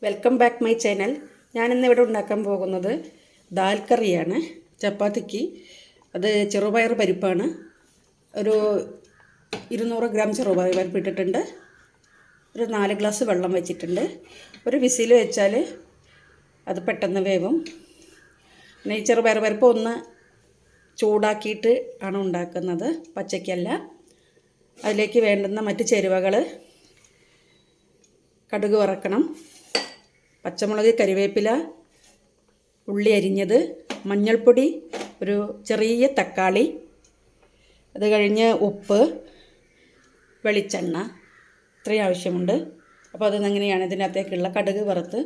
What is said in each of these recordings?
Welcome back my channel. ഞാനിന്നിവിടെ ഉണ്ടാക്കാൻ പോകുന്നത് ദാൽ കറിയാണ്. ചപ്പാത്തിക്ക് അത് ചെറുപയർ പരിപ്പാണ്. ഒരു 200 ഗ്രാം ചെറുപയർ പരിപ്പ് ഇട്ടിട്ടുണ്ട്. ഒരു 4 ഗ്ലാസ് വെള്ളം വെച്ചിട്ടുണ്ട്. ഒരു വിസിൽ വെച്ചാൽ അത് പെട്ടെന്ന് വേവും. പിന്നെ ഈ ചെറുപയർ പരിപ്പ് ഒന്ന് ചൂടാക്കിയിട്ട് ആണ് ഉണ്ടാക്കുന്നത്, പച്ചയ്ക്കല്ല. അതിലേക്ക് വേണ്ടുന്ന മറ്റ് ചേരുവകൾ: കടുക് വറക്കണം, പച്ചമുളക്, കരിവേപ്പില, ഉള്ളി അരിഞ്ഞത്, മഞ്ഞൾപ്പൊടി, ഒരു ചെറിയ തക്കാളി, അത് കഴിഞ്ഞ് ഉപ്പ്, വെളിച്ചെണ്ണ, ഇത്രയും ആവശ്യമുണ്ട്. അപ്പോൾ അതെങ്ങനെയാണ് ഇതിനകത്തേക്കുള്ള കടുക് വറുത്ത്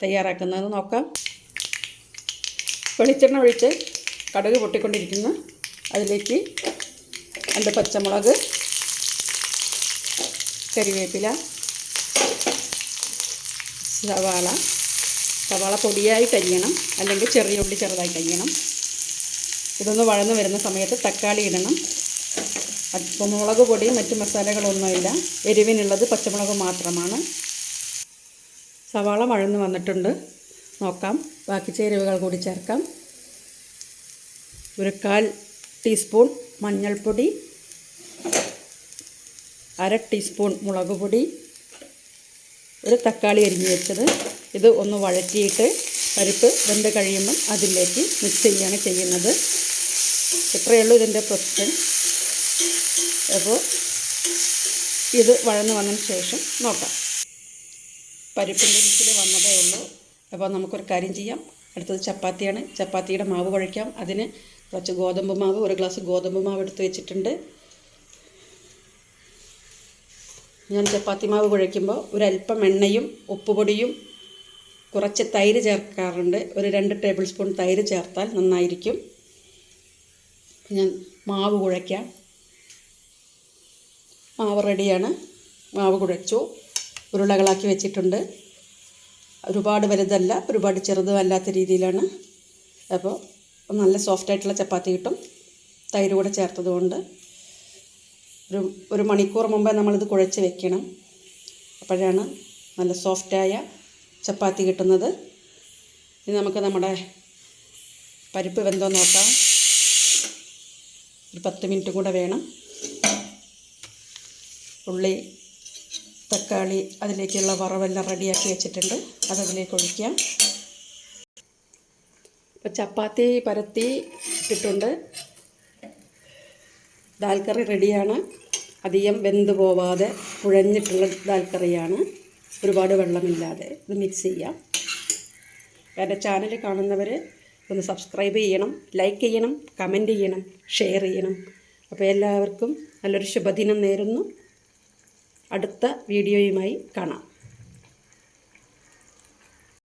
തയ്യാറാക്കുന്നത് നോക്കാം. വെളിച്ചെണ്ണ ഒഴിച്ച് കടുക് പൊട്ടിക്കൊണ്ടിരിക്കുന്നു. അതിലേക്ക് 2 പച്ചമുളക്, കരിവേപ്പില, സവാള പൊടിയായി കരിയണം, അല്ലെങ്കിൽ ചെറിയ ഉള്ളി ചെറുതായി കരിയണം. ഇതൊന്ന് വഴന്ന് വരുന്ന സമയത്ത് തക്കാളി ഇടണം. അപ്പോൾ മുളക് പൊടിയും മറ്റ് മസാലകളൊന്നുമില്ല, എരിവിനുള്ളത് പച്ചമുളക് മാത്രമാണ്. സവാള വഴന്ന് വന്നിട്ടുണ്ട്, നോക്കാം. ബാക്കി ചേരുവകൾ കൂടി ചേർക്കാം. ഒരു 1/4 ടീസ്പൂൺ മഞ്ഞൾപ്പൊടി, 1/2 ടീസ്പൂൺ മുളക് പൊടി, ഒരു തക്കാളി അരിഞ്ഞ് വെച്ചത്. ഇത് ഒന്ന് വഴറ്റിയിട്ട് പരിപ്പ് വെന്ത് കഴിയുമ്പം അതിലേക്ക് മിക്സ് ചെയ്യുകയാണ് ചെയ്യുന്നത്. ഇത്രയേ ഉള്ളൂ ഇതിൻ്റെ പ്രൊസസ്സർ. അപ്പോൾ ഇത് വഴന്ന് വന്നതിന് ശേഷം നോക്കാം. പരിപ്പിൻ്റെ വിസിൽ വന്നതേ ഉള്ളൂ. അപ്പോൾ നമുക്കൊരു കാര്യം ചെയ്യാം. അടുത്തത് ചപ്പാത്തിയാണ്. ചപ്പാത്തിയുടെ മാവ് കുഴയ്ക്കാം. അതിന് കുറച്ച് ഗോതമ്പ് മാവ്, 1 ഗ്ലാസ് ഗോതമ്പ് മാവ് എടുത്ത് വെച്ചിട്ടുണ്ട്. ഞാൻ ചപ്പാത്തി മാവ് കുഴയ്ക്കുമ്പോൾ ഒരല്പം എണ്ണയും ഉപ്പുപൊടിയും കുറച്ച് തൈര് ചേർക്കാറുണ്ട്. ഒരു 2 ടേബിൾ സ്പൂൺ തൈര് ചേർത്താൽ നന്നായിരിക്കും. ഞാൻ മാവ് കുഴയ്ക്കാം. മാവ് റെഡിയാണ്. മാവ് കുഴച്ചു ഉരുളകളാക്കി വെച്ചിട്ടുണ്ട്. ഒരുപാട് വലുതല്ല, ഒരുപാട് ചെറുതുമല്ലാത്ത രീതിയിലാണ്. അപ്പോൾ നല്ല സോഫ്റ്റായിട്ടുള്ള ചപ്പാത്തി കിട്ടും, തൈര് കൂടെ ചേർത്തതുകൊണ്ട്. ഒരു മണിക്കൂർ മുമ്പേ നമ്മളിത് കുഴച്ച് വെക്കണം. അപ്പോഴാണ് നല്ല സോഫ്റ്റായ ചപ്പാത്തി കിട്ടുന്നത്. ഇനി നമുക്ക് നമ്മുടെ പരിപ്പ് വെന്തോ നോക്കാം. ഒരു 10 മിനിറ്റ് കൂടെ വേണം. ഉള്ളി, തക്കാളി, അതിലേക്കുള്ള വറവെല്ലാം റെഡിയാക്കി വെച്ചിട്ടുണ്ട്. അതതിലേക്ക് ഒഴിക്കാം. ഇപ്പോൾ ചപ്പാത്തി പരത്തി ഇട്ടിട്ടുണ്ട്. ദാൽ കറി റെഡിയാണ്. അധികം വെന്ത് പോവാതെ കുഴഞ്ഞിട്ടുള്ള ദാൽ കറിയാണ്, ഒരുപാട് വെള്ളമില്ലാതെ. ഇത് മിക്സ് ചെയ്യാം. എൻ്റെ ചാനൽ കാണുന്നവർ ഒന്ന് സബ്സ്ക്രൈബ് ചെയ്യണം, ലൈക്ക് ചെയ്യണം, കമൻറ്റ് ചെയ്യണം, ഷെയർ ചെയ്യണം. അപ്പോൾ എല്ലാവർക്കും നല്ലൊരു ശുഭദിനം നേരുന്നു. അടുത്ത വീഡിയോയുമായി കാണാം.